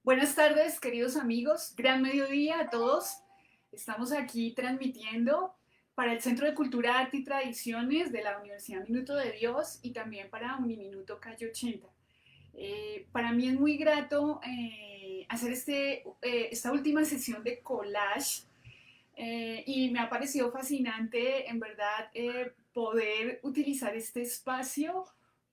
Buenas tardes, queridos amigos. Gran mediodía a todos. Estamos aquí transmitiendo para el Centro de Cultura, Arte y Tradiciones de la Universidad Minuto de Dios y también para Uniminuto Calle 80. Para mí es muy grato hacer esta última sesión de collage y me ha parecido fascinante, en verdad, poder utilizar este espacio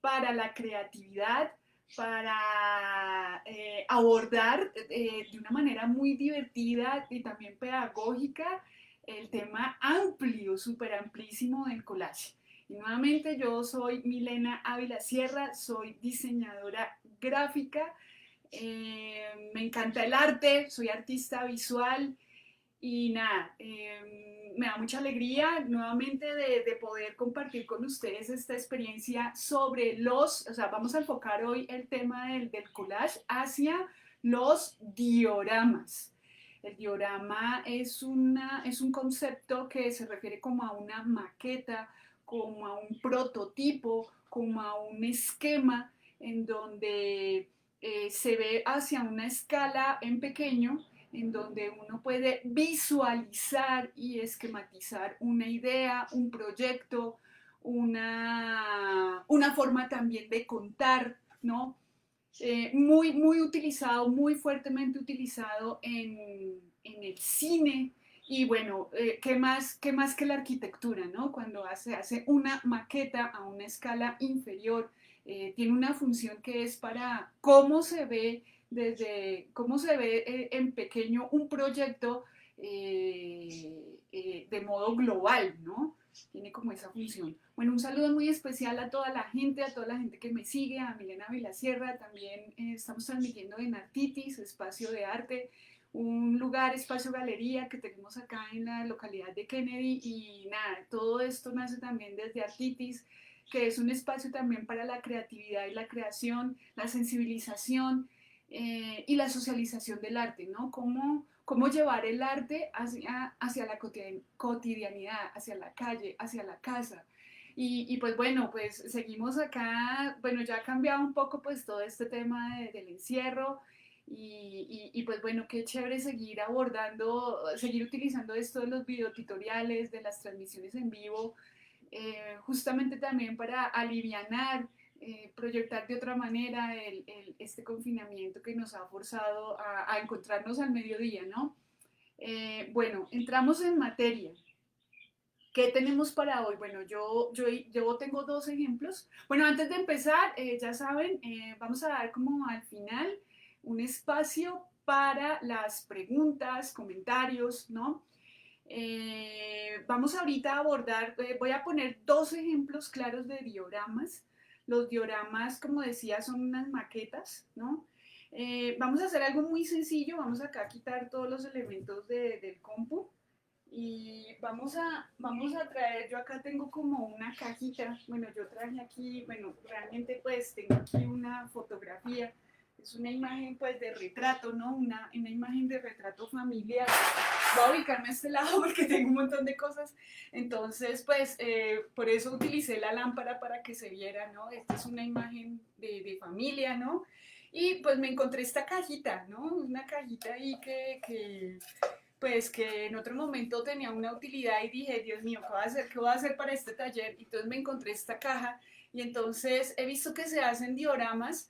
para la creatividad, para abordar de una manera muy divertida y también pedagógica el tema amplio, súper amplísimo del collage. Y nuevamente yo soy Milena Ávila Sierra, soy diseñadora gráfica, me encanta el arte, soy artista visual y nada, me da mucha alegría nuevamente de poder compartir con ustedes esta experiencia sobre o sea, vamos a enfocar hoy el tema del collage hacia los dioramas. El diorama es un concepto que se refiere como a una maqueta, como a un prototipo, como a un esquema en donde se ve hacia una escala en pequeño en donde uno puede visualizar y esquematizar una idea, un proyecto, una forma también de contar, ¿no? Muy utilizado, muy fuertemente utilizado en el cine. Y bueno, qué más que la arquitectura, ¿no? Cuando hace una maqueta a una escala inferior, tiene una función que es para cómo se ve desde cómo se ve en pequeño un proyecto de modo global, ¿no? Tiene como esa función. Bueno, un saludo muy especial a toda la gente que me sigue, a Milena Vilasierra, también estamos transmitiendo en Artitis, espacio de arte, un lugar, espacio galería que tenemos acá en la localidad de Kennedy y nada, todo esto nace también desde Artitis, que es un espacio también para la creatividad y la creación, la sensibilización y la socialización del arte, ¿no? Cómo llevar el arte hacia la cotidianidad, hacia la calle, hacia la casa. Y pues bueno, pues seguimos acá, bueno, ya ha cambiado un poco pues todo este tema del encierro y pues bueno, qué chévere seguir abordando, seguir utilizando esto de los videotutoriales, de las transmisiones en vivo, justamente también para alivianar, proyectar de otra manera este confinamiento que nos ha forzado a encontrarnos al mediodía, ¿no? Bueno, entramos en materia. ¿Qué tenemos para hoy? Bueno, yo tengo dos ejemplos. Bueno, antes de empezar, ya saben, vamos a dar como al final un espacio para las preguntas, comentarios, ¿no? Vamos ahorita a abordar, voy a poner dos ejemplos claros de dioramas. Los dioramas, como decía, son unas maquetas, ¿no? Vamos a hacer algo muy sencillo, vamos acá a quitar todos los elementos del compu y vamos a traer, yo acá tengo como una cajita, bueno, yo traje aquí, bueno, realmente pues tengo aquí una fotografía, es una imagen pues de retrato, ¿no? Una imagen de retrato familiar. Voy a ubicarme a este lado porque tengo un montón de cosas, entonces pues por eso utilicé la lámpara para que se viera, ¿no? Esta es una imagen de familia, ¿no? Y pues me encontré esta cajita, ¿no? Una cajita ahí pues que en otro momento tenía una utilidad y dije, Dios mío, ¿qué voy a hacer? ¿Qué voy a hacer para este taller? Y entonces me encontré esta caja y entonces he visto que se hacen dioramas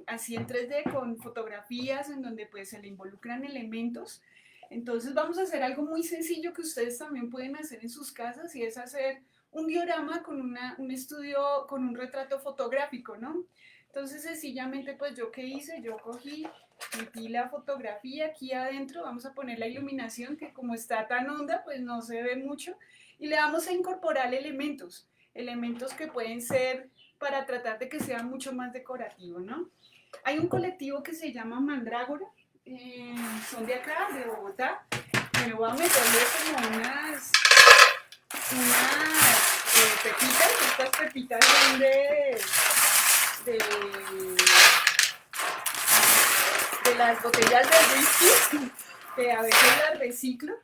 así en 3D, con fotografías en donde pues se le involucran elementos. Entonces vamos a hacer algo muy sencillo que ustedes también pueden hacer en sus casas y es hacer un diorama con un estudio, con un retrato fotográfico, ¿no? Entonces sencillamente pues yo qué hice, yo cogí, metí la fotografía aquí adentro, vamos a poner la iluminación que como está tan honda pues no se ve mucho y le vamos a incorporar elementos que pueden ser para tratar de que sea mucho más decorativo, ¿no? Hay un colectivo que se llama Mandrágora, son de acá, de Bogotá, me voy a meterle como unas pepitas, estas pepitas son de de las botellas de whisky, que a veces las reciclo.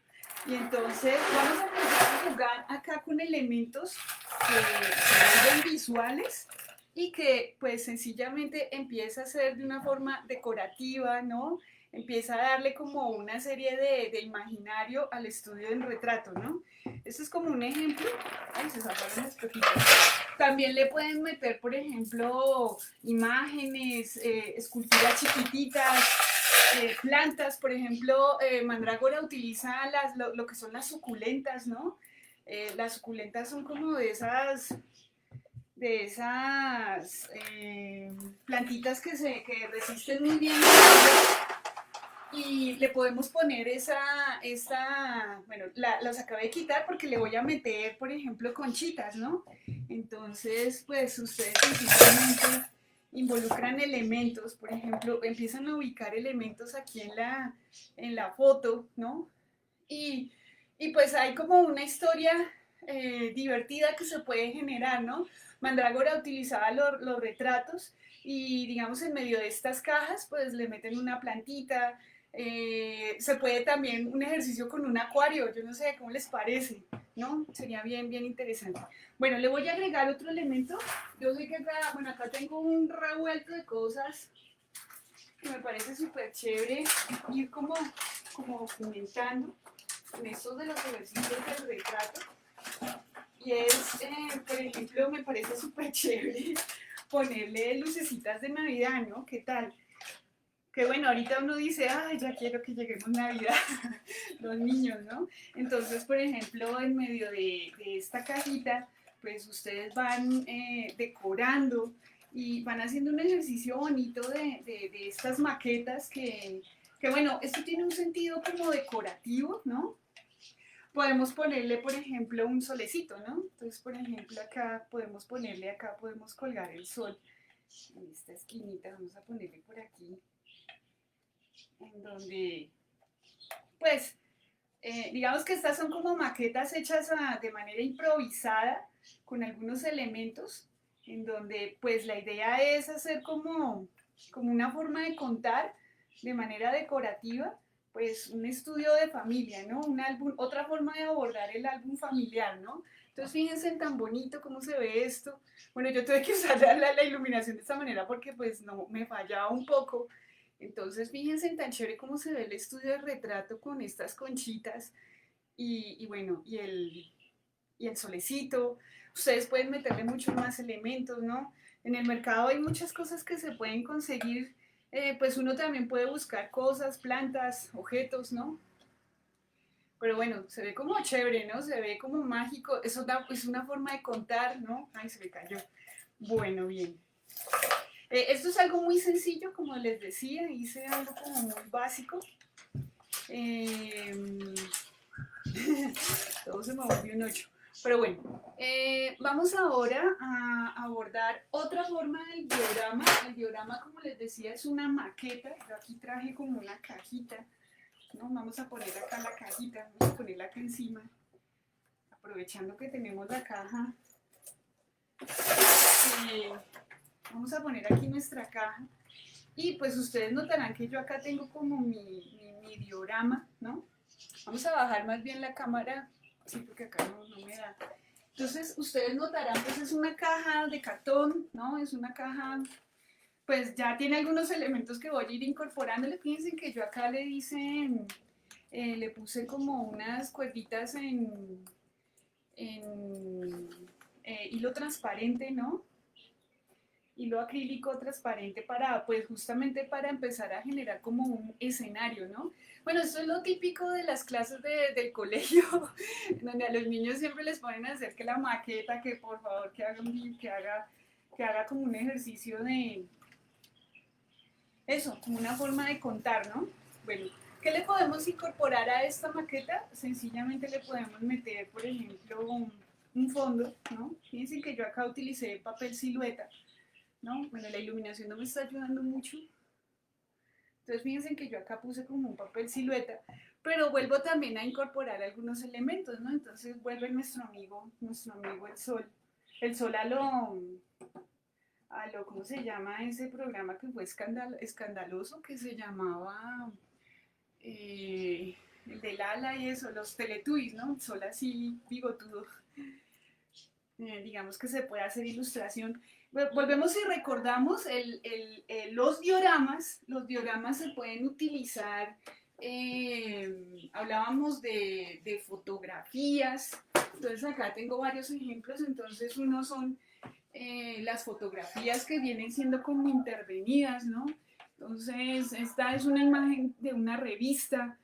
Y entonces vamos a empezar a jugar acá con elementos que se vuelven visuales y que pues sencillamente empieza a ser de una forma decorativa, ¿no? Empieza a darle como una serie de imaginario al estudio del retrato, ¿no? Eso es como un ejemplo. Ay, se zafaron las pepitas. También le pueden meter, por ejemplo, imágenes, esculturas chiquititas, plantas. Por ejemplo, Mandrágora utiliza lo que son las suculentas, ¿no? Las suculentas son como de esas plantitas que resisten muy bien y le podemos poner bueno, las acabé de quitar porque le voy a meter, por ejemplo, conchitas, ¿no? Entonces, pues ustedes sencillamente involucran elementos, por ejemplo, empiezan a ubicar elementos aquí en la foto, ¿no? Y, y pues hay como una historia divertida que se puede generar, ¿no? Mandrágora utilizaba los retratos y digamos en medio de estas cajas pues le meten una plantita, se puede también un ejercicio con un acuario, yo no sé cómo les parece, ¿no? Sería bien, bien interesante. Bueno, le voy a agregar otro elemento. Yo sé que acá, bueno, acá tengo un revuelto de cosas que me parece súper chévere ir como documentando en estos de los ejercicios del retrato. Y es, por ejemplo, me parece súper chévere ponerle lucecitas de Navidad, ¿no? ¿Qué tal? Que bueno, ahorita uno dice, ay, ya quiero que lleguemos Navidad, los niños, ¿no? Entonces, por ejemplo, en medio de esta cajita, pues ustedes van decorando y van haciendo un ejercicio bonito de estas maquetas que, bueno, esto tiene un sentido como decorativo, ¿no? Podemos ponerle, por ejemplo, un solecito, ¿no? Entonces, por ejemplo, acá podemos colgar el sol en esta esquinita, vamos a ponerle por aquí, en donde, pues, digamos que estas son como maquetas hechas de manera improvisada, con algunos elementos, en donde, pues, la idea es hacer como una forma de contar de manera decorativa, pues un estudio de familia, ¿no? Un álbum, otra forma de abordar el álbum familiar, ¿no? Entonces fíjense en tan bonito cómo se ve esto. Bueno, yo tuve que usar la iluminación de esta manera porque pues no, me fallaba un poco. Entonces fíjense en tan chévere cómo se ve el estudio de retrato con estas conchitas y bueno, y el solecito. Ustedes pueden meterle muchos más elementos, ¿no? En el mercado hay muchas cosas que se pueden conseguir, pues uno también puede buscar cosas, plantas, objetos, ¿no? Pero bueno, se ve como chévere, ¿no? Se ve como mágico, es una forma de contar, ¿no? Ay, se me cayó. Bueno, bien. Esto es algo muy sencillo, como les decía, hice algo como muy básico. Eh, todo se me volvió un 8. Pero bueno, vamos ahora a abordar otra forma del diorama. El diorama, como les decía, es una maqueta. Yo aquí traje como una cajita, ¿no? Vamos a poner acá la cajita, vamos a ponerla acá encima, aprovechando que tenemos la caja. Vamos a poner aquí nuestra caja. Y pues ustedes notarán que yo acá tengo como mi diorama, ¿no? Vamos a bajar más bien la cámara, sí, porque acá no me da. Entonces, ustedes notarán, pues es una caja de cartón, ¿no? Es una caja, pues ya tiene algunos elementos que voy a ir incorporándole. Fíjense que yo acá le puse como unas cuerditas en hilo transparente, ¿no? Hilo acrílico transparente pues justamente para empezar a generar como un escenario, ¿no? Bueno, esto es lo típico de las clases del colegio, donde a los niños siempre les ponen a hacer que la maqueta, que por favor que haga como un ejercicio de eso, como una forma de contar, ¿no? Bueno, ¿qué le podemos incorporar a esta maqueta? Sencillamente le podemos meter, por ejemplo, un fondo, ¿no? Fíjense que yo acá utilicé papel silueta, ¿no? Bueno, la iluminación no me está ayudando mucho. Entonces fíjense que yo acá puse como un papel silueta, pero vuelvo también a incorporar algunos elementos, ¿no? Entonces vuelve nuestro amigo el sol. El sol ¿cómo se llama ese programa que fue escandaloso? Que se llamaba el del ala y eso, los Teletubbies, ¿no? El sol así bigotudo. digamos que se puede hacer ilustración. Volvemos y recordamos los dioramas. Los dioramas se pueden utilizar, hablábamos de fotografías. Entonces acá tengo varios ejemplos. Entonces uno son las fotografías que vienen siendo como intervenidas, ¿no? Entonces esta es una imagen de una revista,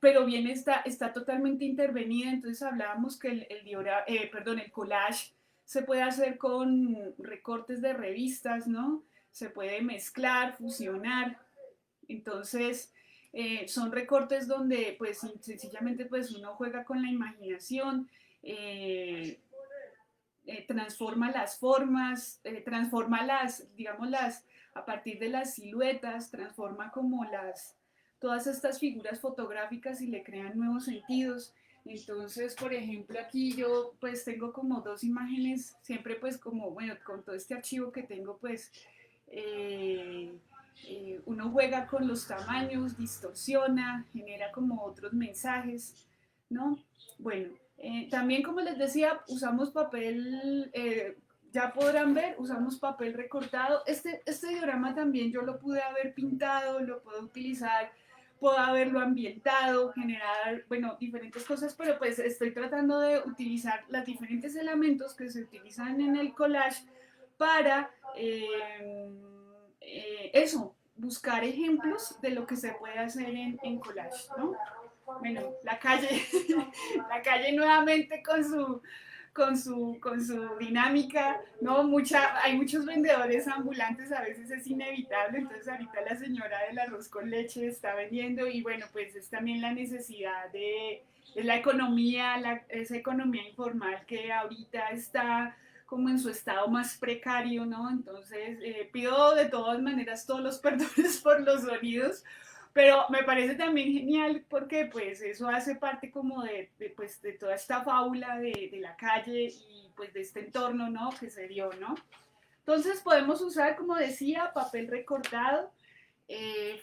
pero bien está totalmente intervenida. Entonces hablábamos que el collage se puede hacer con recortes de revistas, ¿no? Se puede mezclar, fusionar. Entonces, son recortes donde pues sencillamente pues uno juega con la imaginación, eh, transforma las formas, transforma digamos, a partir de las siluetas, transforma como todas estas figuras fotográficas y le crean nuevos sentidos. Entonces, por ejemplo, aquí yo pues tengo como dos imágenes, siempre pues como, bueno, con todo este archivo que tengo pues, eh, uno juega con los tamaños, distorsiona, genera como otros mensajes, ¿no? Bueno, también como les decía, usamos papel, ya podrán ver, usamos papel recortado. Este diorama también yo lo pude haber pintado, lo puedo utilizar, puedo haberlo ambientado, generar, bueno, diferentes cosas, pero pues estoy tratando de utilizar los diferentes elementos que se utilizan en el collage para eso, buscar ejemplos de lo que se puede hacer en collage, ¿no? Bueno, la calle, la calle nuevamente con su dinámica, ¿no? Hay muchos vendedores ambulantes, a veces es inevitable, entonces ahorita la señora del arroz con leche está vendiendo y bueno, pues es también la necesidad de la economía, esa economía informal que ahorita está como en su estado más precario, ¿no? Entonces, pido de todas maneras todos los perdones por los sonidos, pero me parece también genial porque pues eso hace parte como pues, de toda esta fábula de la calle y pues de este entorno, ¿no? Que se dio, ¿no? Entonces podemos usar, como decía, papel recortado,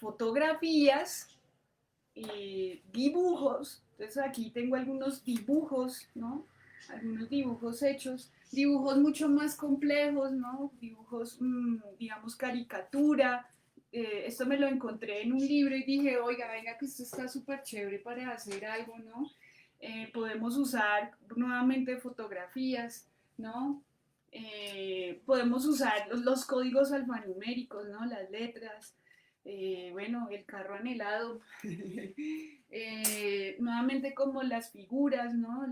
fotografías, dibujos. Entonces aquí tengo algunos dibujos, ¿no? Algunos dibujos hechos, dibujos mucho más complejos, ¿no? Dibujos, digamos, caricatura. Esto me lo encontré en un libro y dije, oiga, venga, que esto está súper chévere para hacer algo, ¿no? Podemos usar nuevamente fotografías, ¿no? Podemos usar los códigos alfanuméricos, ¿no? Las letras, bueno, el carro anhelado, nuevamente como las figuras, ¿no?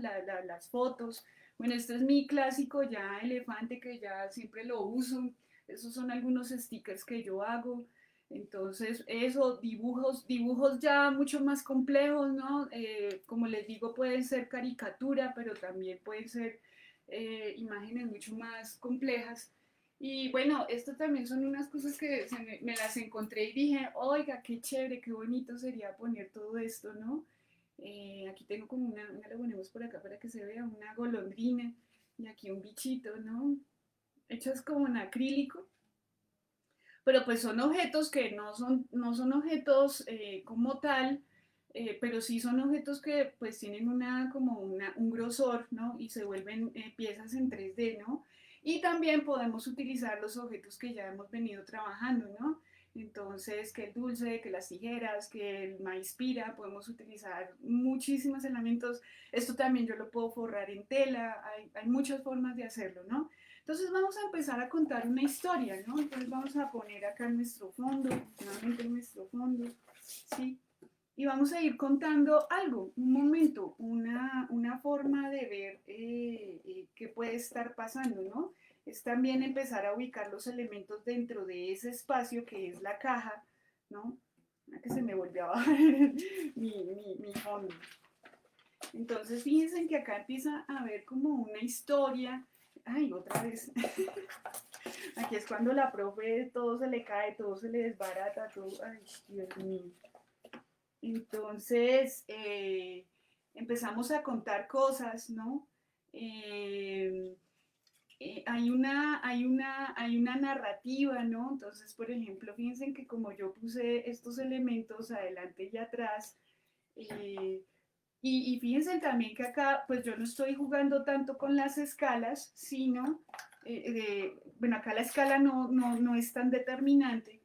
Las fotos. Bueno, este es mi clásico ya elefante que ya siempre lo uso. Esos son algunos stickers que yo hago. Entonces, eso, dibujos ya mucho más complejos, ¿no? Como les digo, pueden ser caricatura, pero también pueden ser imágenes mucho más complejas. Y bueno, esto también son unas cosas que me las encontré y dije, oiga, qué chévere, qué bonito sería poner todo esto, ¿no? Aquí tengo como lo ponemos por acá para que se vea, una golondrina y aquí un bichito, ¿no? Hechos como en acrílico, pero pues son objetos que no son objetos como tal, pero sí son objetos que pues tienen un grosor, ¿no? Y se vuelven piezas en 3D, ¿no? Y también podemos utilizar los objetos que ya hemos venido trabajando, ¿no? Entonces, que el dulce, que las tijeras, que el maíz pira, podemos utilizar muchísimos elementos. Esto también yo lo puedo forrar en tela, hay muchas formas de hacerlo, ¿no? Entonces vamos a empezar a contar una historia, ¿no? Entonces vamos a poner acá nuestro fondo, nuevamente nuestro fondo, ¿sí? Y vamos a ir contando algo, un momento, una forma de ver qué puede estar pasando, ¿no? Es también empezar a ubicar los elementos dentro de ese espacio que es la caja, ¿no? Que se me volvió a bajar mi fondo. Entonces fíjense que acá empieza a haber como una historia. Ay, otra vez. Aquí es cuando la profe todo se le cae, todo se le desbarata, todo. Ay, Dios mío. Entonces empezamos a contar cosas, ¿no? Eh, hay una narrativa, ¿no? Entonces, por ejemplo, fíjense que como yo puse estos elementos adelante y atrás, eh, Y fíjense también que acá, pues yo no estoy jugando tanto con las escalas, sino, bueno, acá la escala no es tan determinante,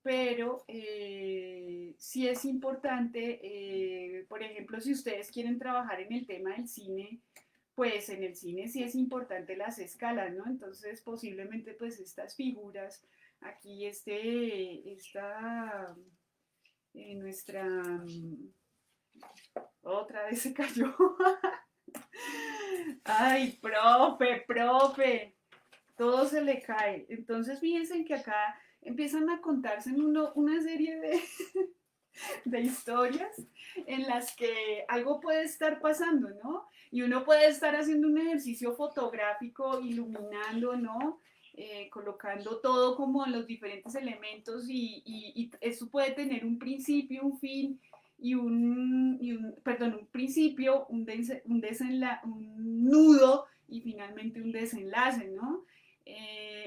pero sí es importante, por ejemplo, si ustedes quieren trabajar en el tema del cine, pues en el cine sí es importante las escalas, ¿no? Entonces posiblemente pues estas figuras, aquí esta, nuestra, otra vez se cayó. Ay, profe, todo se le cae. Entonces fíjense que acá empiezan a contarse una serie de historias en las que algo puede estar pasando, ¿no? Y uno puede estar haciendo un ejercicio fotográfico, iluminando, ¿no? Colocando todo como los diferentes elementos y eso puede tener un principio, un fin perdón, un principio, un nudo y finalmente un desenlace, ¿no?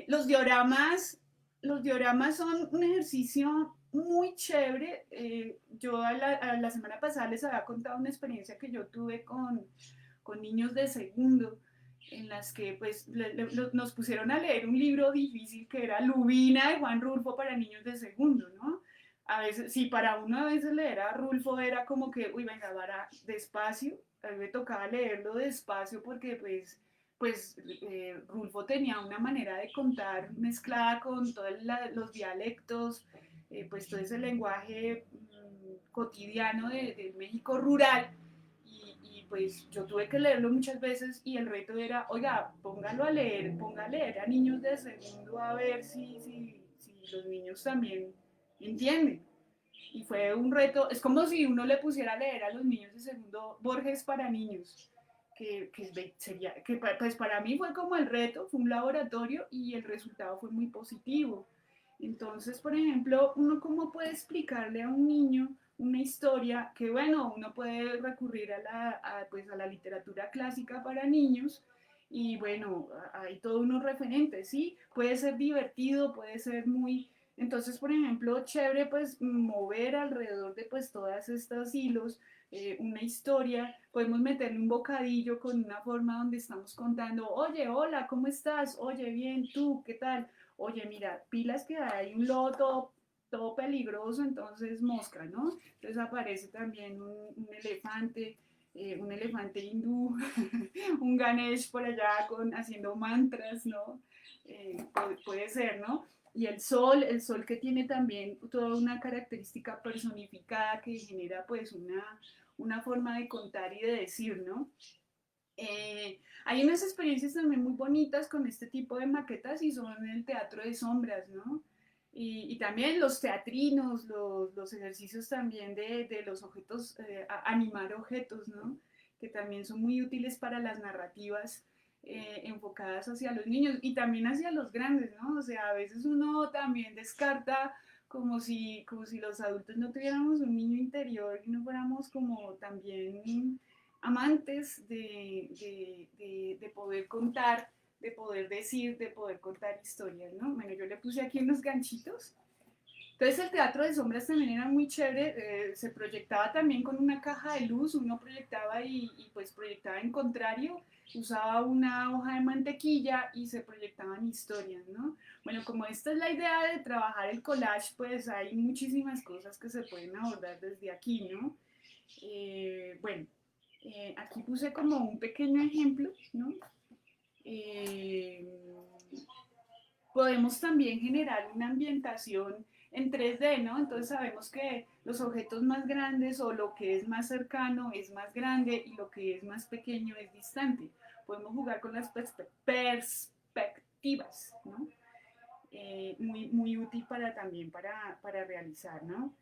Los dioramas son un ejercicio muy chévere. Yo a la semana pasada les había contado una experiencia que yo tuve con niños de segundo, en las que pues nos pusieron a leer un libro difícil que era Lubina de Juan Rulfo para niños de segundo, ¿no? A veces, si para uno a veces leer a Rulfo era como que, uy, venga, para despacio, a mí me tocaba leerlo despacio porque Rulfo tenía una manera de contar mezclada con todos los dialectos, pues todo ese lenguaje cotidiano de México rural. Pues yo tuve que leerlo muchas veces y el reto era, oiga, ponga a leer a niños de segundo a ver si los niños también entienden. Y fue un reto, es como si uno le pusiera a leer a los niños de segundo Borges para niños, que pues para mí fue como el reto, fue un laboratorio y el resultado fue muy positivo. Entonces, por ejemplo, uno cómo puede explicarle a un niño una historia que, bueno, uno puede recurrir pues a la literatura clásica para niños y, bueno, hay todos unos referentes, ¿sí? Puede ser divertido, puede ser muy... Entonces, por ejemplo, chévere, pues, mover alrededor de, pues, todas estas hilos, una historia, podemos meterle un bocadillo con una forma donde estamos contando, oye, hola, ¿cómo estás? Oye, bien, ¿tú qué tal? Oye, mira, pilas que hay un lobo todo peligroso, entonces mosca, ¿no? Entonces aparece también un elefante hindú, un Ganesh por allá haciendo mantras, ¿no? Puede ser, ¿no? Y el sol que tiene también toda una característica personificada que genera pues una forma de contar y de decir, ¿no? Hay unas experiencias también muy bonitas con este tipo de maquetas y son el teatro de sombras, ¿no? Y también los teatrinos, los ejercicios también de los objetos, animar objetos, ¿no? Que también son muy útiles para las narrativas enfocadas hacia los niños y también hacia los grandes, ¿no? O sea, a veces uno también descarta como si los adultos no tuviéramos un niño interior y no fuéramos como también amantes de poder contar, de poder decir, de poder contar historias, ¿no? Bueno, yo le puse aquí unos ganchitos. Entonces el teatro de sombras también era muy chévere, se proyectaba también con una caja de luz, uno proyectaba pues proyectaba en contrario, usaba una hoja de mantequilla y se proyectaban historias, ¿no? Bueno, como esta es la idea de trabajar el collage, pues hay muchísimas cosas que se pueden abordar desde aquí, ¿no? Bueno, aquí puse como un pequeño ejemplo, ¿no? Eh, Podemos también generar una ambientación en 3D, ¿no? Entonces sabemos que los objetos más grandes o lo que es más cercano es más grande y lo que es más pequeño es distante. Podemos jugar con las perspectivas, ¿no? Muy útil también para realizar, ¿no?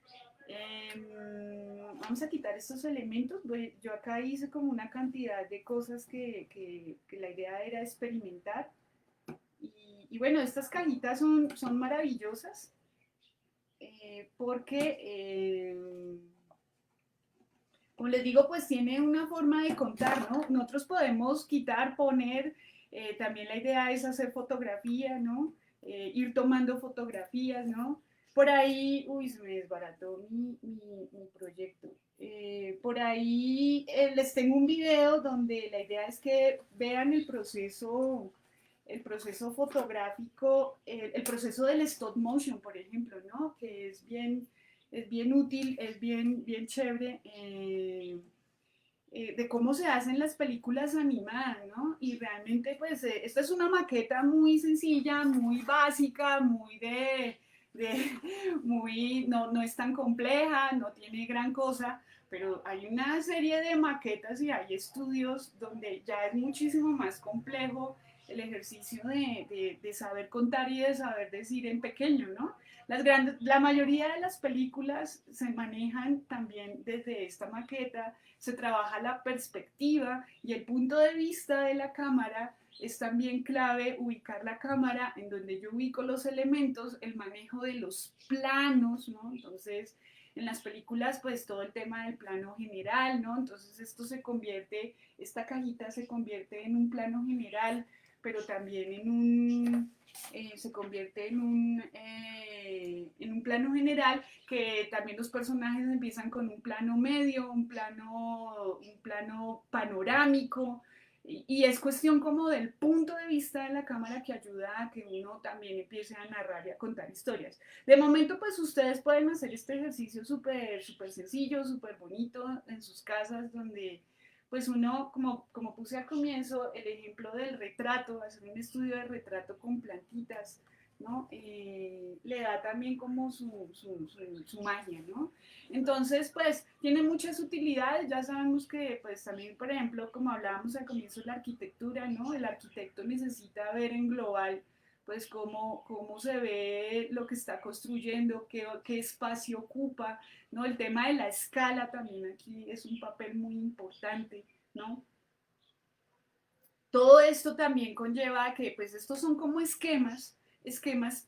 Vamos a quitar estos elementos. Yo acá hice como una cantidad de cosas que la idea era experimentar. Y bueno, estas cajitas son maravillosas porque, como les digo, pues tiene una forma de contar, ¿no? Nosotros podemos quitar, poner, también la idea es hacer fotografía, ¿no? Ir tomando fotografías, ¿no? Por ahí, uy, se me desbarató mi proyecto. Por ahí les tengo un video donde la idea es que vean el proceso fotográfico, el proceso del stop motion, por ejemplo, ¿no? Que es bien útil, es bien chévere. De cómo se hacen las películas animadas, ¿no? Y realmente, pues, esta es una maqueta muy sencilla, muy básica, de muy, no es tan compleja, no tiene gran cosa, pero hay una serie de maquetas y hay estudios donde ya es muchísimo más complejo el ejercicio de saber contar y de saber decir en pequeño, ¿no? La mayoría de las películas se manejan también desde esta maqueta, se trabaja la perspectiva y el punto de vista de la cámara. Es también clave ubicar la cámara en donde yo ubico los elementos, el manejo de los planos, ¿no? Entonces, en las películas, pues todo el tema del plano general, ¿no? Entonces esta cajita se convierte en un plano general, pero también se convierte en un plano general que también los personajes empiezan con un plano medio, un plano panorámico, y es cuestión como del punto de vista de la cámara que ayuda a que uno también empiece a narrar y a contar historias. De momento, pues ustedes pueden hacer este ejercicio súper sencillo, súper bonito en sus casas, donde pues uno, como puse al comienzo, el ejemplo del retrato, hacer un estudio de retrato con plantitas, ¿no? Le da también como su magia, ¿no? Entonces, pues, tiene muchas utilidades, ya sabemos que, pues, también, por ejemplo, como hablábamos al comienzo de la arquitectura, ¿no? El arquitecto necesita ver en global, pues, cómo se ve lo que está construyendo, qué espacio ocupa, ¿no? El tema de la escala también aquí es un papel muy importante, ¿no? Todo esto también conlleva que, pues, estos son como esquemas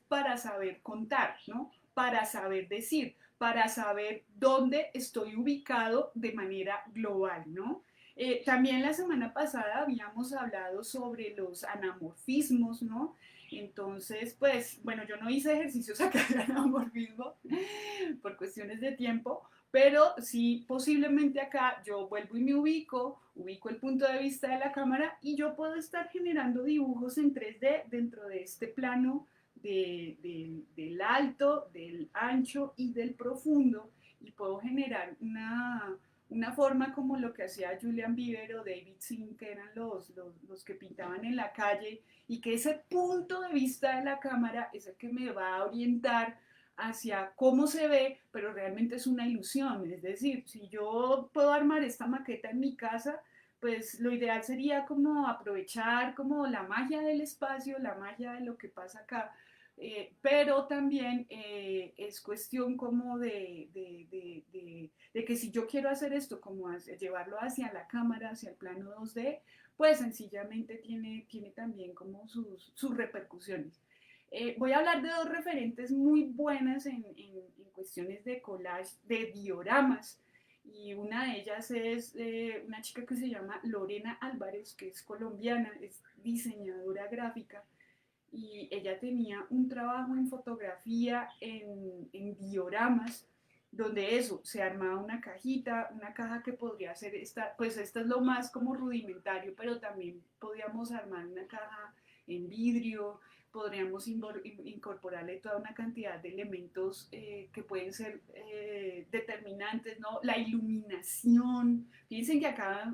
para saber contar, ¿no? Para saber decir, para saber dónde estoy ubicado de manera global, ¿no? También la semana pasada habíamos hablado sobre los anamorfismos, ¿no? Entonces, pues, bueno, yo no hice ejercicios acá de anamorfismo por cuestiones de tiempo, pero sí posiblemente acá yo vuelvo y me ubico el punto de vista de la cámara y yo puedo estar generando dibujos en 3D dentro de este plano del alto, del ancho y del profundo, y puedo generar una forma como lo que hacía Julian Bieber o David Sim, que eran los que pintaban en la calle, y que ese punto de vista de la cámara es el que me va a orientar hacia cómo se ve, pero realmente es una ilusión. Es decir, si yo puedo armar esta maqueta en mi casa, pues lo ideal sería como aprovechar como la magia del espacio, la magia de lo que pasa acá, pero también es cuestión como de que si yo quiero hacer esto, como llevarlo hacia la cámara, hacia el plano 2D, pues sencillamente tiene también como sus repercusiones. Voy a hablar de dos referentes muy buenas en cuestiones de collage, de dioramas, y una de ellas es una chica que se llama Lorena Álvarez, que es colombiana, es diseñadora gráfica, y ella tenía un trabajo en fotografía en dioramas, donde eso, se armaba una cajita, una caja que podría ser esta, pues esta es lo más como rudimentario, pero también podíamos armar una caja en vidrio, podríamos incorporarle toda una cantidad de elementos que pueden ser determinantes, ¿no? La iluminación. Fíjense que acá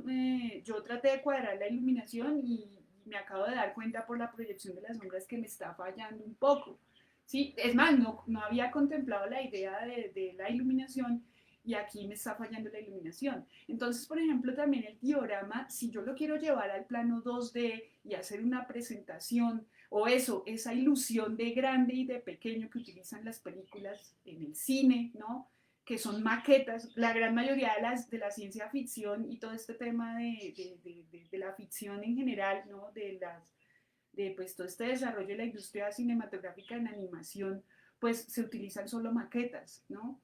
yo traté de cuadrar la iluminación y me acabo de dar cuenta por la proyección de las sombras que me está fallando un poco. Sí, es más, no había contemplado la idea de la iluminación y aquí me está fallando la iluminación. Entonces, por ejemplo, también el diorama, si yo lo quiero llevar al plano 2D y hacer una presentación, o eso, esa ilusión de grande y de pequeño que utilizan las películas en el cine, ¿no? Que son maquetas, la gran mayoría de la ciencia ficción y todo este tema de la ficción en general, ¿no? De pues todo este desarrollo de la industria cinematográfica en animación, pues se utilizan solo maquetas, ¿no?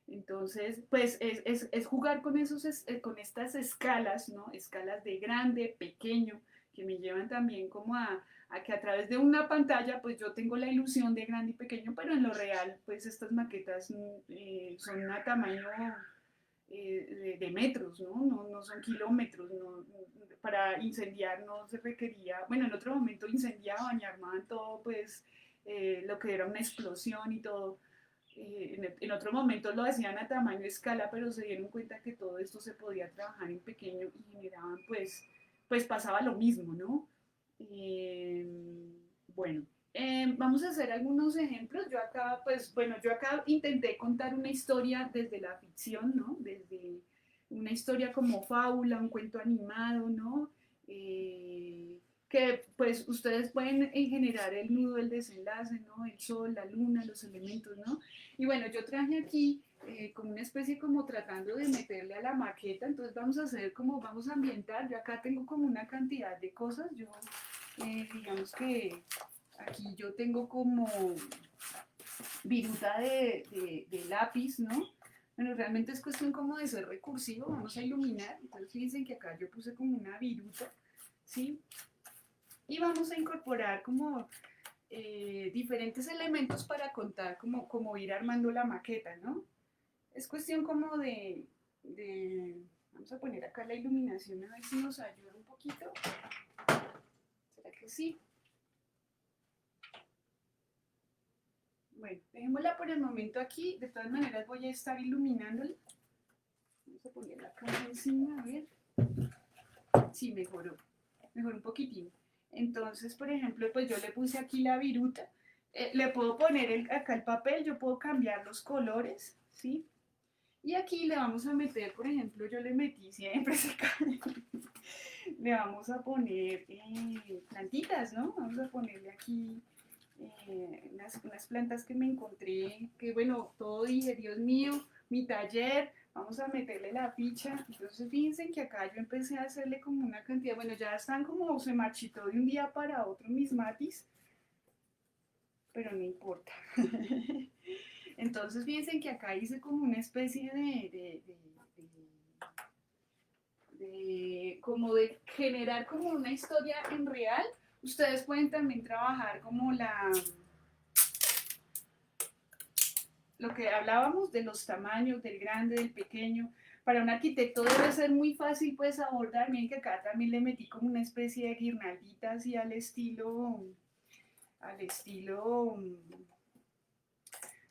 Entonces, pues es jugar con, con estas escalas, ¿no? Escalas de grande, pequeño, que me llevan también como a que a través de una pantalla, pues yo tengo la ilusión de grande y pequeño, pero en lo real, pues estas maquetas son a tamaño de metros, ¿no? No son kilómetros, para incendiar no se requería, bueno, en otro momento incendiaban y armaban todo, pues, lo que era una explosión y todo. En otro momento lo hacían a tamaño escala, pero se dieron cuenta que todo esto se podía trabajar en pequeño y generaban, pues pasaba lo mismo, ¿no? Eh, bueno, vamos a hacer algunos ejemplos. Yo acá, pues, bueno, yo acá intenté contar una historia desde la ficción, ¿no? Desde una historia como fábula, un cuento animado, ¿no? Que pues ustedes pueden generar el nudo, el desenlace, ¿no? El sol, la luna, los elementos, ¿no? Y bueno, yo traje aquí como una especie como tratando de meterle a la maqueta, entonces vamos a hacer como, vamos a ambientar, yo acá tengo como una cantidad de cosas, yo digamos que aquí yo tengo como viruta de lápiz, ¿no? Bueno, realmente es cuestión como de ser recursivo, vamos a iluminar, entonces fíjense que acá yo puse como una viruta, ¿sí? Y vamos a incorporar como diferentes elementos para contar como ir armando la maqueta, ¿no? Es cuestión como vamos a poner acá la iluminación a ver si nos ayuda un poquito. ¿Será que sí? Bueno, dejémosla por el momento aquí. De todas maneras voy a estar iluminándola. Vamos a ponerla acá encima, a ver. Sí, mejoró. Mejoró un poquitín. Entonces, por ejemplo, pues yo le puse aquí la viruta. Le puedo poner acá el papel, yo puedo cambiar los colores, ¿sí? Y aquí le vamos a meter, por ejemplo, yo le metí, siempre se cae, le vamos a poner plantitas, ¿no? Vamos a ponerle aquí unas plantas que me encontré, que bueno, todo dije, Dios mío, mi taller, vamos a meterle la ficha. Entonces fíjense que acá yo empecé a hacerle como una cantidad, bueno, ya están como, se marchitó de un día para otro mis matis, pero no importa. Entonces fíjense que acá hice como una especie como de generar como una historia en real. Ustedes pueden también trabajar como lo que hablábamos de los tamaños, del grande, del pequeño. Para un arquitecto debe ser muy fácil pues abordar. Miren que acá también le metí como una especie de guirnaldita así al estilo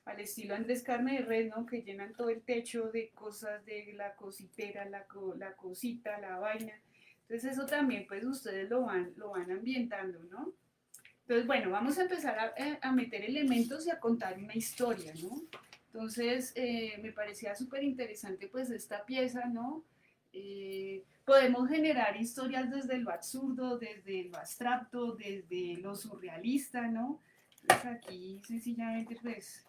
Andrés Carne de Red, ¿no? Que llenan todo el techo de cosas de la cositera, la cosita, la vaina. Entonces eso también pues ustedes lo van ambientando, ¿no? Entonces, bueno, vamos a empezar a meter elementos y a contar una historia, ¿no? Entonces, me parecía súper interesante pues esta pieza, ¿no? Podemos generar historias desde lo absurdo, desde lo abstracto, desde lo surrealista, ¿no? Entonces aquí sencillamente pues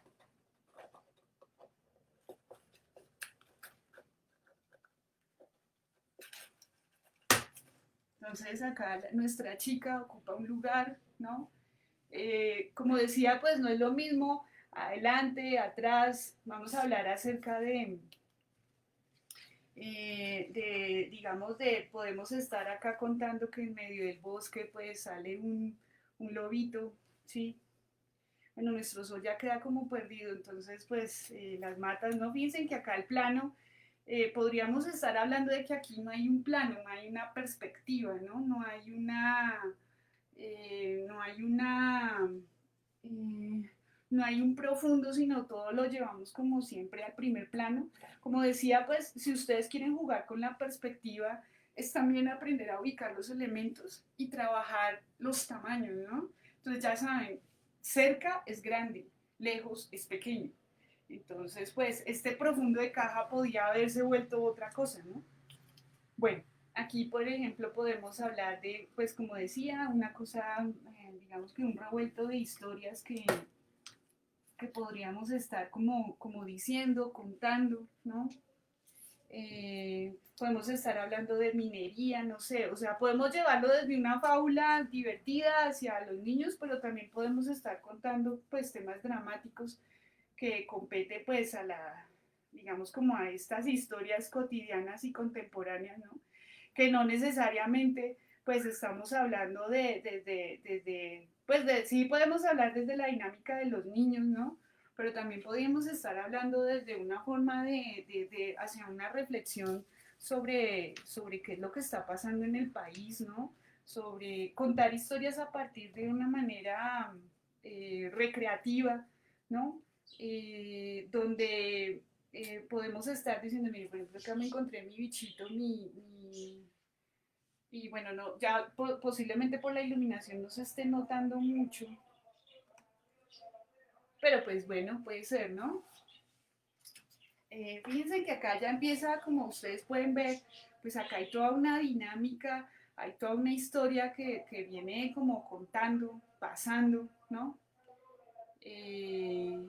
entonces acá nuestra chica ocupa un lugar, ¿no? Como decía, pues no es lo mismo adelante, atrás, vamos a hablar acerca digamos, podemos estar acá contando que en medio del bosque pues sale un lobito, ¿sí? Bueno, nuestro sol ya queda como perdido, entonces pues las matas, no piensen que acá el plano, podríamos estar hablando de que aquí no hay un plano, no hay una perspectiva, ¿no? No hay una, eh, no hay un profundo, sino todo lo llevamos como siempre al primer plano. Como decía, pues si ustedes quieren jugar con la perspectiva, es también aprender a ubicar los elementos y trabajar los tamaños, ¿no? Entonces ya saben, cerca es grande, lejos es pequeño. Entonces, pues este profundo de caja podía haberse vuelto otra cosa, ¿no? Bueno, aquí, por ejemplo, podemos hablar de, pues como decía, una cosa, digamos que un revuelto de historias que podríamos estar como diciendo, contando, ¿no? Podemos estar hablando de minería, no sé, o sea, podemos llevarlo desde una fábula divertida hacia los niños, pero también podemos estar contando pues temas dramáticos que compete pues digamos como a estas historias cotidianas y contemporáneas, ¿no? Que no necesariamente pues estamos hablando sí podemos hablar desde la dinámica de los niños, ¿no? pero también podríamos estar hablando desde una forma de hacia una reflexión sobre qué es lo que está pasando en el país, ¿no? Sobre contar historias a partir de una manera recreativa, ¿no? Donde podemos estar diciendo, mire, por ejemplo, acá me encontré mi bichito, y bueno, no, ya posiblemente por la iluminación no se esté notando mucho, pero pues bueno, puede ser, ¿no? Fíjense que acá ya empieza, como ustedes pueden ver, pues acá hay toda una dinámica, hay toda una historia que viene como contando, pasando, ¿no? Eh,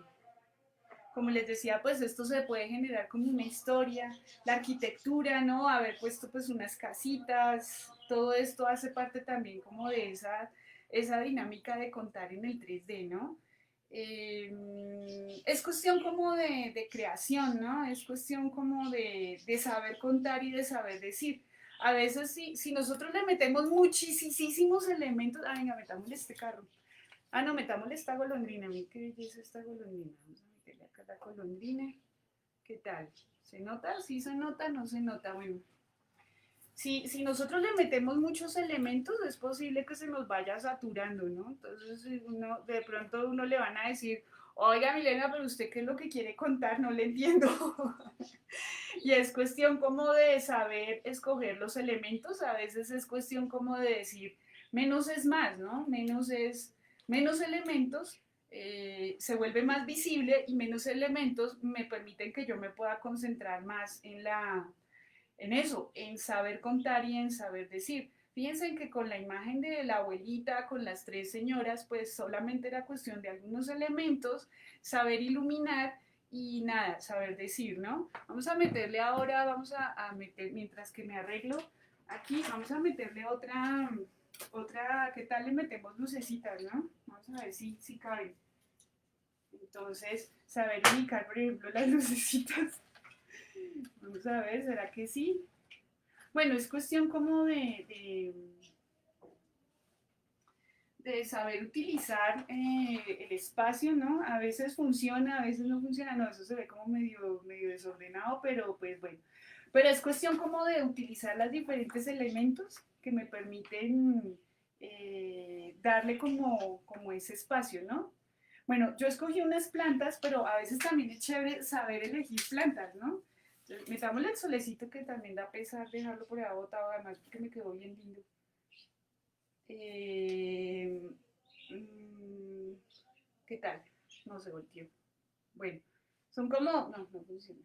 como les decía, pues esto se puede generar como una historia, la arquitectura, ¿no? Haber puesto pues unas casitas, todo esto hace parte también como de esa dinámica de contar en el 3D, ¿no? Es cuestión como de creación, ¿no? Es cuestión como de saber contar y de saber decir. A veces si nosotros le metemos muchísimos elementos, ah, venga, metámosle este carro. Ah, no, metámosle esta golondrina, mira qué belleza esta golondrina. Vamos a meterle acá la golondrina. ¿Qué tal? ¿Se nota? ¿Sí se nota? ¿No se nota? Bueno, si nosotros le metemos muchos elementos, es posible que se nos vaya saturando, ¿no? Entonces, de pronto uno le van a decir, oiga, Milena, pero usted qué es lo que quiere contar, no le entiendo. Y es cuestión como de saber escoger los elementos, a veces es cuestión como de decir, menos es más, ¿no? Menos elementos, se vuelve más visible y menos elementos me permiten que yo me pueda concentrar más en eso, en saber contar y en saber decir. Fíjense que con la imagen de la abuelita, con las tres señoras, pues solamente era cuestión de algunos elementos, saber iluminar y nada, saber decir, ¿no? Vamos a meterle ahora, vamos a meter, mientras que me arreglo aquí, vamos a meterle otra, ¿qué tal le metemos lucecitas, no? Vamos a ver si cabe. Entonces, saber indicar, por ejemplo, las lucecitas. Vamos a ver, ¿será que sí? Bueno, es cuestión como de saber utilizar el espacio, ¿no? A veces funciona, a veces no funciona, no, eso se ve como medio desordenado, pero pues bueno. Pero es cuestión como de utilizar los diferentes elementos que me permiten darle como ese espacio, ¿no? Bueno, yo escogí unas plantas, pero a veces también es chévere saber elegir plantas, ¿no? Entonces, metámosle el solecito que también da pesar dejarlo por ahí botado, además porque me quedó bien lindo. Eh, mm, ¿Qué tal? No se volteó. Bueno, son como, no funciona.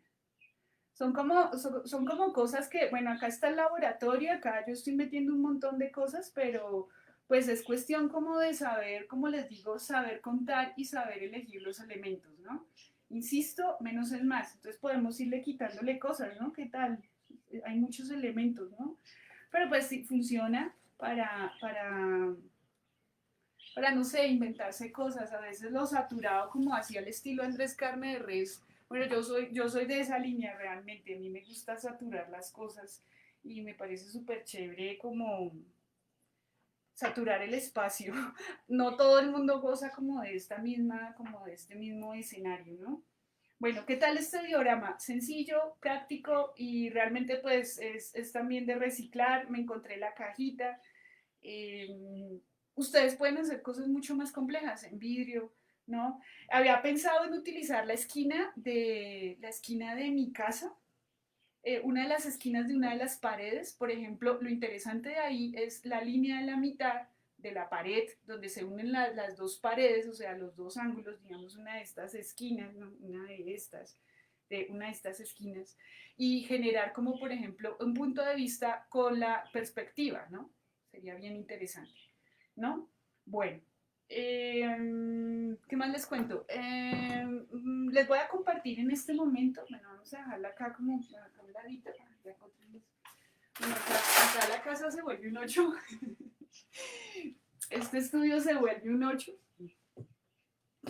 Son como cosas que, bueno, acá está el laboratorio, acá yo estoy metiendo un montón de cosas, pero pues es cuestión como de saber, como les digo, saber contar y saber elegir los elementos, ¿no? Insisto, menos es más. Entonces podemos irle quitándole cosas, ¿no? ¿Qué tal? Hay muchos elementos, ¿no? Pero pues sí funciona para, no sé, inventarse cosas. A veces lo saturado, como hacía el estilo Andrés Carne de Res. Bueno, yo soy de esa línea realmente. A mí me gusta saturar las cosas y me parece súper chévere como saturar el espacio. No todo el mundo goza como de este mismo escenario, ¿no? Bueno, ¿qué tal este diorama? Sencillo, práctico y realmente pues es también de reciclar. Me encontré la cajita. eh, Ustedes pueden hacer cosas mucho más complejas en vidrio, ¿no? Había pensado en utilizar la esquina de mi casa, una de las esquinas de una de las paredes, por ejemplo, lo interesante de ahí es la línea de la mitad de la pared, donde se unen las dos paredes, o sea, los dos ángulos, digamos, una de estas esquinas, ¿no? Una de estas esquinas, y generar como, por ejemplo, un punto de vista con la perspectiva, ¿no? Sería bien interesante, ¿no? Bueno, ¿qué más les cuento? Les voy a compartir en este momento, bueno, vamos a dejarla acá como acá a un ladito. Bueno, acá la casa se vuelve un 8. Este estudio se vuelve un 8.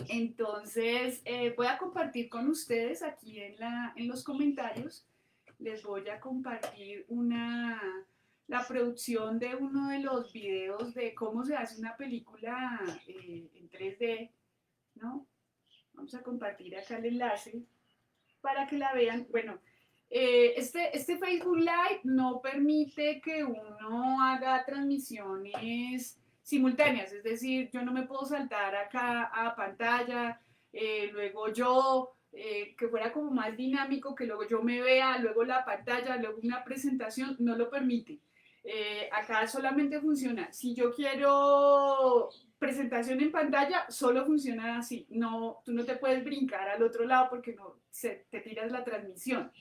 Entonces, voy a compartir con ustedes aquí en los comentarios, les voy a compartir la producción de uno de los videos de cómo se hace una película en 3D, ¿no? Vamos a compartir acá el enlace para que la vean. Bueno, este Facebook Live no permite que uno haga transmisiones simultáneas, es decir, yo no me puedo saltar acá a pantalla, luego yo, que fuera como más dinámico, que luego yo me vea, luego la pantalla, luego una presentación, no lo permite. Acá solamente funciona, si yo quiero presentación en pantalla, solo funciona así, no, tú no te puedes brincar al otro lado porque no, te tiras la transmisión.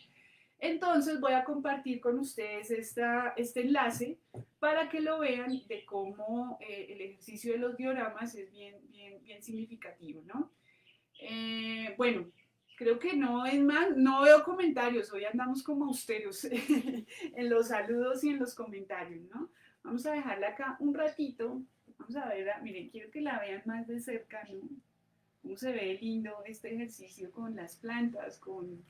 Entonces voy a compartir con ustedes este enlace para que lo vean de cómo el ejercicio de los dioramas es bien significativo, ¿no? Bueno, creo que no es más, no veo comentarios, hoy andamos como austeros en los saludos y en los comentarios, ¿no? Vamos a dejarla acá un ratito, vamos a ver, miren, quiero que la vean más de cerca, ¿no? Cómo se ve lindo este ejercicio con las plantas, con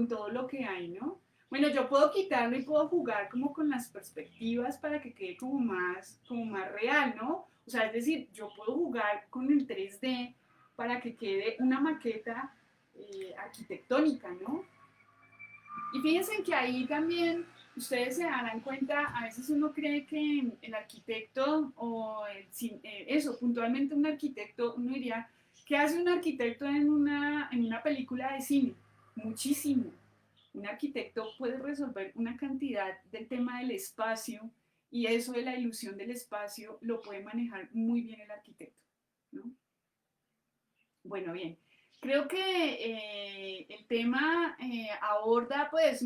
todo lo que hay, ¿no? Bueno, yo puedo quitarlo y puedo jugar como con las perspectivas para que quede como más real, ¿no? O sea, es decir, yo puedo jugar con el 3D para que quede una maqueta arquitectónica, ¿no? Y fíjense que ahí también ustedes se darán cuenta, a veces uno cree que el arquitecto o eso, puntualmente un arquitecto, uno diría, ¿qué hace un arquitecto en una película de cine? Muchísimo. Un arquitecto puede resolver una cantidad del tema del espacio y eso de la ilusión del espacio lo puede manejar muy bien el arquitecto, ¿no? Bueno, bien. Creo que el tema aborda, pues,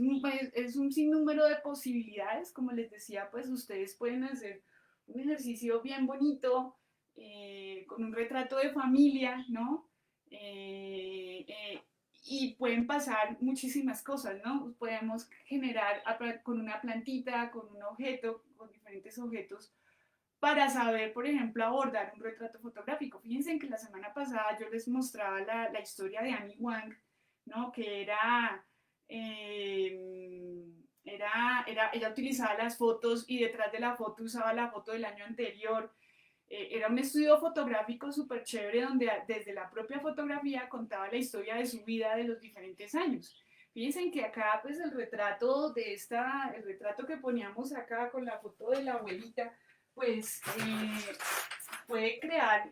es un sinnúmero de posibilidades. Como les decía, pues ustedes pueden hacer un ejercicio bien bonito con un retrato de familia, ¿no? Eh, eh, y pueden pasar muchísimas cosas, ¿no? Podemos generar con una plantita, con un objeto, con diferentes objetos, para saber, por ejemplo, abordar un retrato fotográfico. Fíjense que la semana pasada yo les mostraba la historia de Annie Wang, ¿no? Que ella utilizaba las fotos y detrás de la foto usaba la foto del año anterior. Era un estudio fotográfico súper chévere donde desde la propia fotografía contaba la historia de su vida de los diferentes años. Fíjense que acá, pues el retrato que poníamos acá con la foto de la abuelita, pues puede crear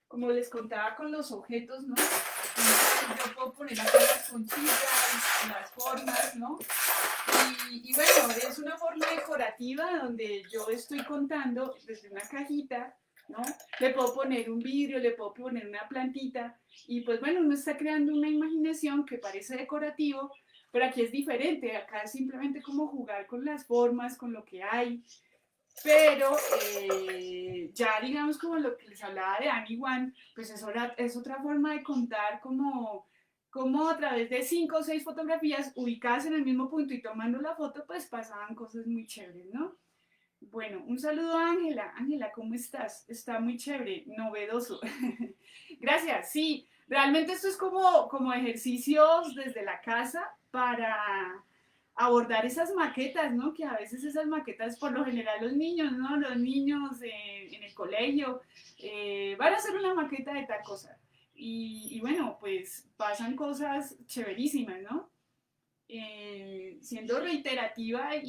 como les contaba con los objetos, ¿no? Entonces, yo puedo poner acá las conchitas, las formas, ¿no? Y bueno, es una forma decorativa donde yo estoy contando desde una cajita, ¿no? Le puedo poner un vidrio, le puedo poner una plantita y pues bueno, uno está creando una imaginación que parece decorativo, pero aquí es diferente, acá es simplemente como jugar con las formas, con lo que hay, pero ya digamos como lo que les hablaba de Annie One, pues es otra forma de contar como a través de 5 o 6 fotografías ubicadas en el mismo punto y tomando la foto, pues pasaban cosas muy chéveres, ¿no? Bueno, un saludo a Ángela. Ángela, ¿cómo estás? Está muy chévere, novedoso. Gracias, sí. Realmente esto es como ejercicios desde la casa para abordar esas maquetas, ¿no? Que a veces esas maquetas, por lo general los niños, ¿no? Los niños en el colegio van a hacer una maqueta de tal cosa. Y bueno, pues pasan cosas chéverísimas, ¿no? Siendo reiterativa es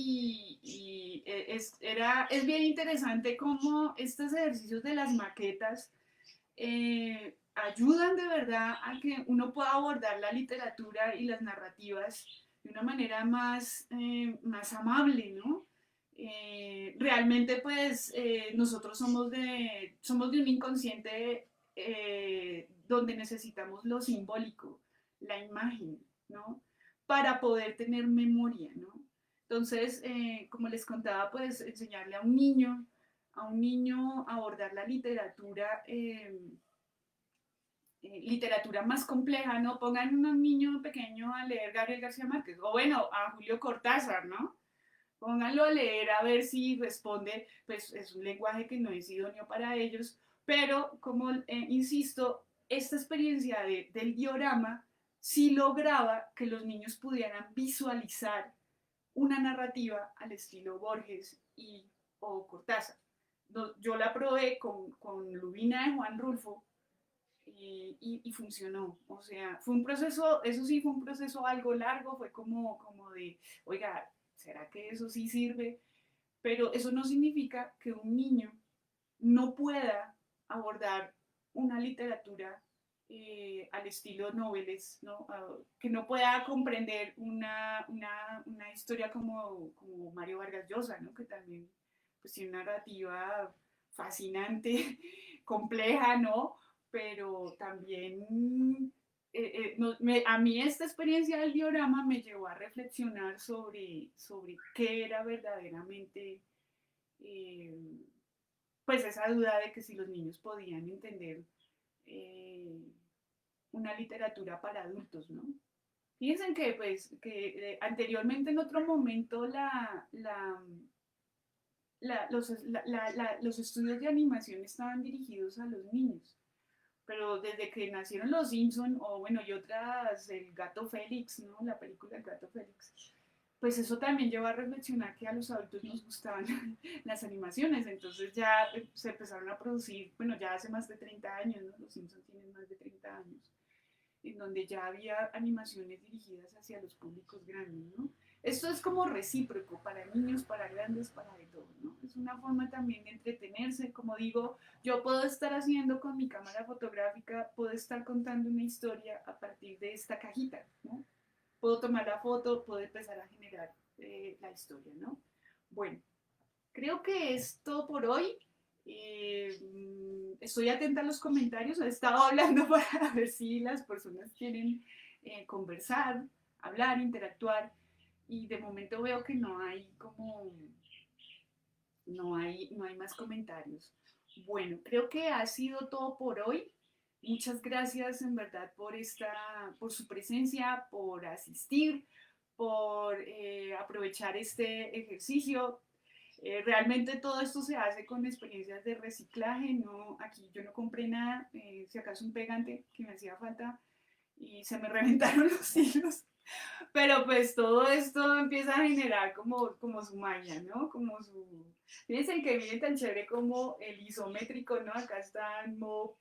bien interesante cómo estos ejercicios de las maquetas ayudan de verdad a que uno pueda abordar la literatura y las narrativas de una manera más amable, ¿no? Realmente pues nosotros somos de un inconsciente donde necesitamos lo simbólico, la imagen, ¿no? Para poder tener memoria, ¿no? Entonces, como les contaba, pues enseñarle a un niño a abordar la literatura, literatura más compleja, ¿no? Pongan a un niño pequeño a leer Gabriel García Márquez, o bueno, a Julio Cortázar, ¿no? Pónganlo a leer a ver si responde, pues es un lenguaje que no es idóneo para ellos, pero como insisto, esta experiencia del diorama sí lograba que los niños pudieran visualizar una narrativa al estilo Borges o Cortázar, yo la probé con Lubina de Juan Rulfo y funcionó. O sea, fue un proceso, eso sí fue un proceso algo largo, fue como de, oiga, ¿será que eso sí sirve? Pero eso no significa que un niño no pueda abordar una literatura al estilo noveles, ¿no? Que no pueda comprender una historia como Mario Vargas Llosa, ¿no? Que también pues, tiene una narrativa fascinante, compleja, ¿no? Pero también a mí esta experiencia del diorama me llevó a reflexionar sobre qué era verdaderamente eh, pues esa duda de que si los niños podían entender eh, una literatura para adultos, ¿no? Fíjense que, pues, que anteriormente en otro momento los estudios de animación estaban dirigidos a los niños, pero desde que nacieron los Simpson o bueno, y otras, el Gato Félix, ¿no? La película El Gato Félix, pues eso también lleva a reflexionar que a los adultos nos gustaban las animaciones, entonces ya se empezaron a producir, bueno, ya hace más de 30 años, ¿no? Los Simpsons tienen más de 30 años, en donde ya había animaciones dirigidas hacia los públicos grandes, ¿no? Esto es como recíproco para niños, para grandes, para de todo, ¿no? Es una forma también de entretenerse, como digo, yo puedo estar haciendo con mi cámara fotográfica, puedo estar contando una historia a partir de esta cajita, ¿no? Puedo tomar la foto, puedo empezar a generar la historia, ¿no? Bueno, creo que es todo por hoy. Estoy atenta a los comentarios, he estado hablando para ver si las personas quieren conversar, hablar, interactuar y de momento veo que no hay más comentarios. Bueno, creo que ha sido todo por hoy. Muchas gracias en verdad por su presencia, por asistir, por aprovechar este ejercicio. Realmente todo esto se hace con experiencias de reciclaje, no, aquí yo no compré nada, si acaso un pegante que me hacía falta y se me reventaron los hilos. Pero pues todo esto empieza a generar como su magia, ¿no? Fíjense que viene tan chévere como el isométrico, ¿no? Acá está en modo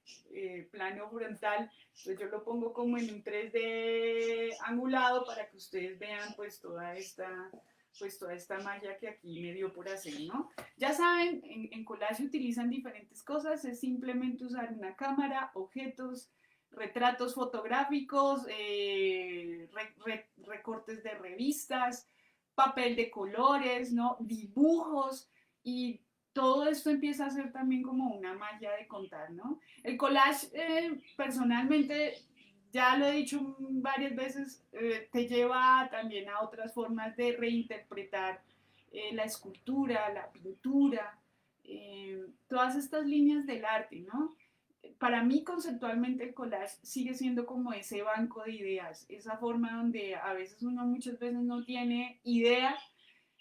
plano frontal, entonces yo lo pongo como en un 3D angulado para que ustedes vean pues toda esta magia que aquí me dio por hacer, ¿no? Ya saben, en collage utilizan diferentes cosas, es simplemente usar una cámara, objetos, retratos fotográficos, recortes de revistas, papel de colores, ¿no? Dibujos y todo esto empieza a ser también como una magia de contar, ¿no? El collage, personalmente, ya lo he dicho varias veces, te lleva también a otras formas de reinterpretar la escultura, la pintura, todas estas líneas del arte, ¿no? Para mí conceptualmente el collage sigue siendo como ese banco de ideas, esa forma donde a veces uno muchas veces no tiene idea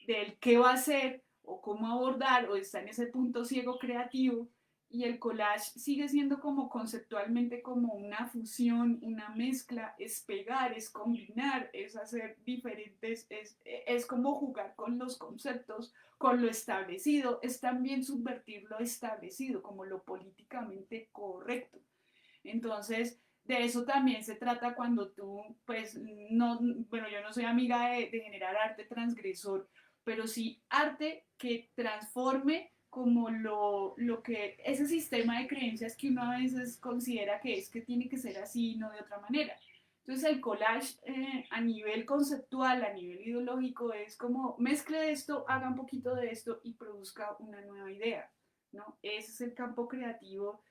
del qué va a hacer o cómo abordar o está en ese punto ciego creativo y el collage sigue siendo como conceptualmente como una fusión, una mezcla, es pegar, es combinar, es hacer diferentes, es como jugar con los conceptos, con lo establecido, es también subvertir lo establecido, como lo políticamente correcto. Entonces, de eso también se trata cuando tú, pues, no, bueno, yo no soy amiga de generar arte transgresor, pero sí arte que transforme como lo que ese sistema de creencias que uno a veces considera que es que tiene que ser así y no de otra manera. Entonces el collage a nivel conceptual, a nivel ideológico, es como mezcle esto, haga un poquito de esto y produzca una nueva idea, ¿no? Ese es el campo creativo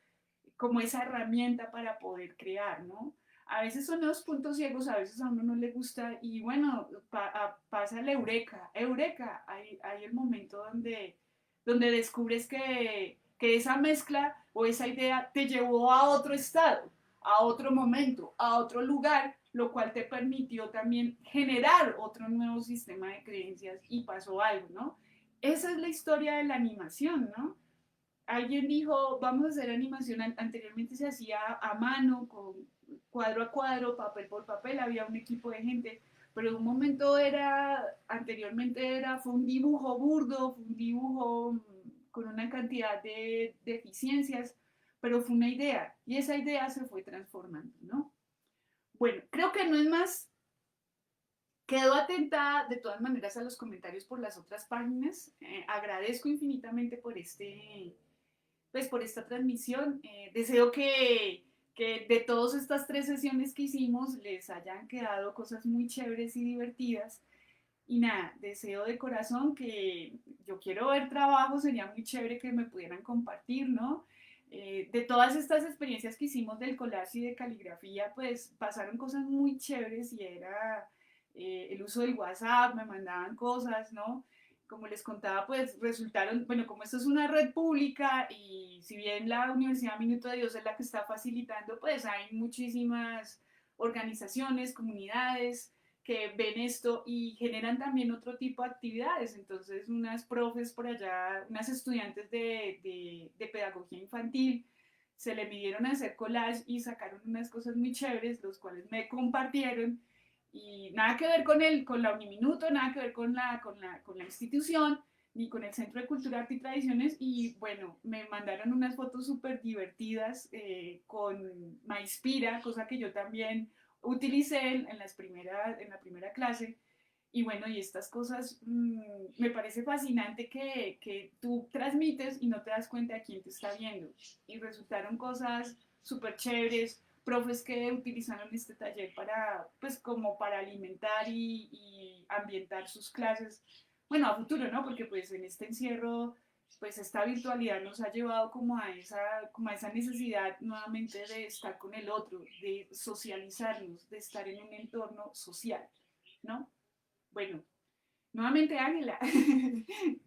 como esa herramienta para poder crear, ¿no? A veces son los puntos ciegos, a veces a uno no le gusta y bueno, pasa el eureka, hay el momento donde descubres que esa mezcla o esa idea te llevó a otro estado, a otro momento, a otro lugar, lo cual te permitió también generar otro nuevo sistema de creencias y pasó algo, ¿no? Esa es la historia de la animación, ¿no? Alguien dijo, vamos a hacer animación, anteriormente se hacía a mano, con cuadro a cuadro, papel por papel, había un equipo de gente, pero en un momento anteriormente fue un dibujo burdo, fue un dibujo con una cantidad de deficiencias, pero fue una idea y esa idea se fue transformando, ¿no? Bueno, creo que no es más. Quedo atenta de todas maneras a los comentarios por las otras páginas. Agradezco infinitamente por pues por esta transmisión. Deseo que de todas estas 3 sesiones que hicimos les hayan quedado cosas muy chéveres y divertidas. Y nada, deseo de corazón que yo quiero ver trabajo, sería muy chévere que me pudieran compartir, ¿no? De todas estas experiencias que hicimos del collage y de caligrafía, pues pasaron cosas muy chéveres y era el uso del WhatsApp, me mandaban cosas, ¿no? Como les contaba, pues resultaron, bueno, como esto es una red pública y si bien la Universidad Minuto de Dios es la que está facilitando, pues hay muchísimas organizaciones, comunidades, que ven esto y generan también otro tipo de actividades. Entonces, unas profes por allá, unas estudiantes de pedagogía infantil, se le midieron a hacer collage y sacaron unas cosas muy chéveres, los cuales me compartieron. Y nada que ver con la Uniminuto, nada que ver con la institución, ni con el Centro de Cultura, Arte y Tradiciones. Y bueno, me mandaron unas fotos súper divertidas con Maispira, cosa que yo también utilicé en la primera clase. Y bueno, y estas cosas me parece fascinante que tú transmites y no te das cuenta de quién te está viendo. Y resultaron cosas súper chéveres, profes que utilizaron este taller para, pues como para alimentar y ambientar sus clases, bueno, a futuro, ¿no? Porque pues en este encierro, pues esta virtualidad nos ha llevado como a esa necesidad nuevamente de estar con el otro, de socializarnos, de estar en un entorno social, ¿no? Bueno, nuevamente Ángela.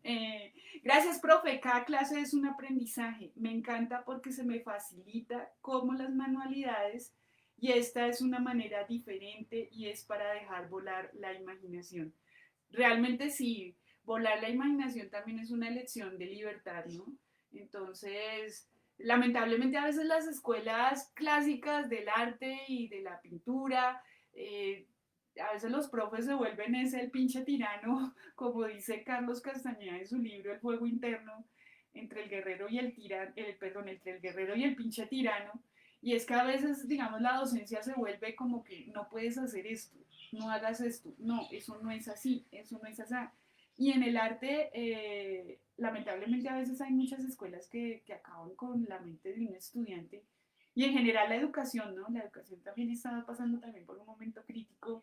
eh, gracias, profe. Cada clase es un aprendizaje. Me encanta porque se me facilita como las manualidades y esta es una manera diferente y es para dejar volar la imaginación. Realmente sí, volar la imaginación también es una elección de libertad, ¿no? Entonces, lamentablemente a veces las escuelas clásicas del arte y de la pintura, a veces los profes se vuelven ese el pinche tirano, como dice Carlos Castañeda en su libro El juego interno, entre el guerrero y el tirano, perdón, entre el guerrero y el pinche tirano. Y es que a veces, digamos, la docencia se vuelve como que no puedes hacer esto, no hagas esto, no, eso no es así, eso no es así. Y en el arte, lamentablemente a veces hay muchas escuelas que acaban con la mente de un estudiante y en general la educación, ¿no? La educación también está pasando también por un momento crítico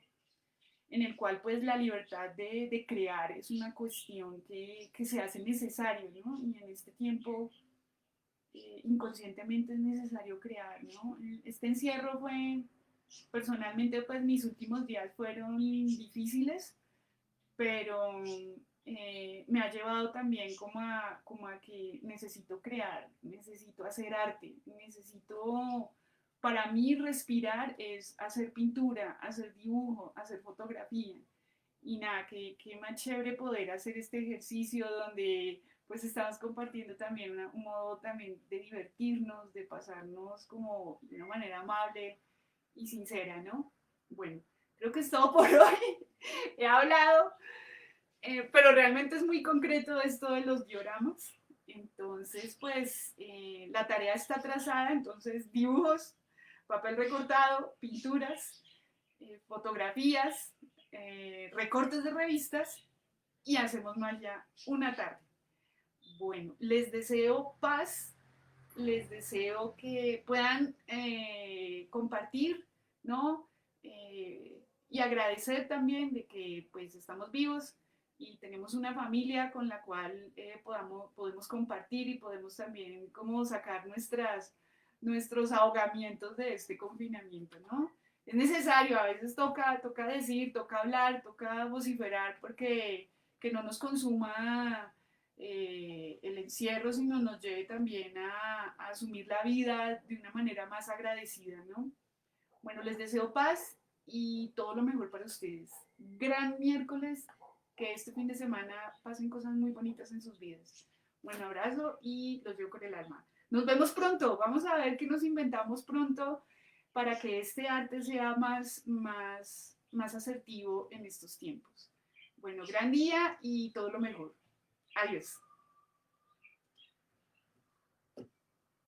en el cual pues la libertad de crear es una cuestión que se hace necesario, ¿no? Y en este tiempo inconscientemente es necesario crear, ¿no? Este encierro fue, personalmente pues mis últimos días fueron difíciles, pero me ha llevado también como a que necesito crear, necesito hacer arte, necesito, para mí respirar es hacer pintura, hacer dibujo, hacer fotografía. Y nada, que más chévere poder hacer este ejercicio donde pues estamos compartiendo también un modo también de divertirnos, de pasarnos como de una manera amable y sincera, ¿no? Bueno, creo que es todo por hoy. He hablado, pero realmente es muy concreto esto de los dioramas. Entonces, pues la tarea está trazada, entonces dibujos, papel recortado, pinturas, fotografías, recortes de revistas y hacemos más ya una tarde. Bueno, les deseo paz, les deseo que puedan compartir, ¿no? Y agradecer también de que pues estamos vivos y tenemos una familia con la cual podemos compartir y podemos también como sacar nuestros ahogamientos de este confinamiento, ¿no? Es necesario, a veces toca decir, toca hablar, toca vociferar porque que no nos consuma el encierro, sino nos lleve también a asumir la vida de una manera más agradecida, ¿no? Bueno, les deseo paz y todo lo mejor para ustedes. Gran miércoles, que este fin de semana pasen cosas muy bonitas en sus vidas. Bueno, abrazo y los veo con el alma. Nos vemos pronto, vamos a ver qué nos inventamos pronto para que este arte sea más asertivo en estos tiempos. Bueno, gran día y todo lo mejor. Adiós.